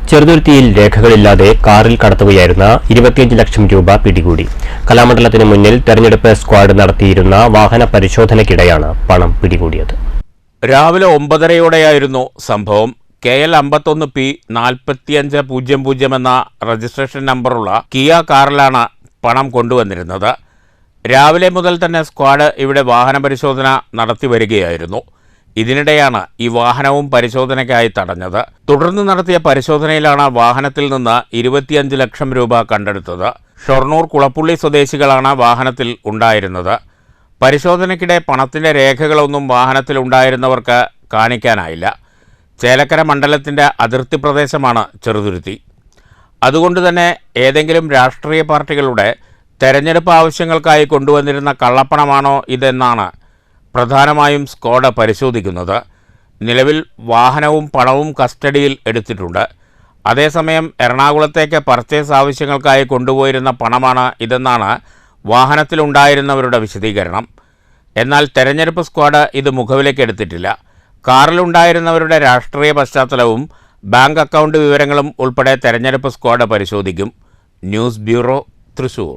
ചെറുതുരുത്തിയിൽ രേഖകളില്ലാതെ കാറിൽ കടത്തുകയായിരുന്ന 25 ലക്ഷം രൂപ പിടികൂടി. കലാമണ്ഡലത്തിന് മുന്നിൽ തെരഞ്ഞെടുപ്പ് സ്ക്വാഡ് നടത്തിയിരുന്ന വാഹന പരിശോധനയ്ക്കിടെയാണ് പണം പിടികൂടിയത്. രാവിലെ 9:30യോടെയായിരുന്നു സംഭവം. KL 51P4500 എന്ന രജിസ്ട്രേഷൻ നമ്പറുള്ള കിയ കാറിലാണ് പണം കൊണ്ടുവന്നിരുന്നത്. രാവിലെ മുതൽ തന്നെ സ്ക്വാഡ് ഇവിടെ വാഹന പരിശോധന നടത്തി വരികയായിരുന്നു. ഇതിനിടെയാണ് ഈ വാഹനവും പരിശോധനയ്ക്കായി തടഞ്ഞത്. തുടർന്ന് നടത്തിയ പരിശോധനയിലാണ് വാഹനത്തിൽ നിന്ന് 25 ലക്ഷം രൂപ കണ്ടെടുത്തത്. ഷൊർണൂർ കുളപ്പുള്ളി സ്വദേശികളാണ് വാഹനത്തിൽ ഉണ്ടായിരുന്നത്. പരിശോധനയ്ക്കിടെ പണത്തിൻ്റെ രേഖകളൊന്നും വാഹനത്തിൽ ഉണ്ടായിരുന്നവർക്ക് കാണിക്കാനായില്ല. ചേലക്കര മണ്ഡലത്തിൻ്റെ അതിർത്തി പ്രദേശമാണ് ചെറുതുരുത്തി. അതുകൊണ്ട് തന്നെ ഏതെങ്കിലും രാഷ്ട്രീയ പാർട്ടികളുടെ തെരഞ്ഞെടുപ്പ് ആവശ്യങ്ങൾക്കായി കൊണ്ടുവന്നിരുന്ന കള്ളപ്പണമാണോ ഇതെന്നാണ് പ്രധാനമായും സ്ക്വാഡ് പരിശോധിക്കുന്നത്. നിലവിൽ വാഹനവും പണവും കസ്റ്റഡിയിൽ എടുത്തിട്ടുണ്ട്. അതേസമയം എറണാകുളത്തേക്ക് പർച്ചേസ് ആവശ്യങ്ങൾക്കായി കൊണ്ടുപോയിരുന്ന പണമാണ് ഇതെന്നാണ് വാഹനത്തിലുണ്ടായിരുന്നവരുടെ വിശദീകരണം. എന്നാൽ തെരഞ്ഞെടുപ്പ് സ്ക്വാഡ് ഇത് മുഖവിലക്കെടുത്തിട്ടില്ല. കാറിലുണ്ടായിരുന്നവരുടെ രാഷ്ട്രീയ പശ്ചാത്തലവും ബാങ്ക് അക്കൗണ്ട് വിവരങ്ങളും ഉൾപ്പെടെ തെരഞ്ഞെടുപ്പ് സ്ക്വാഡ് പരിശോധിക്കും. News bureau, Thrissur.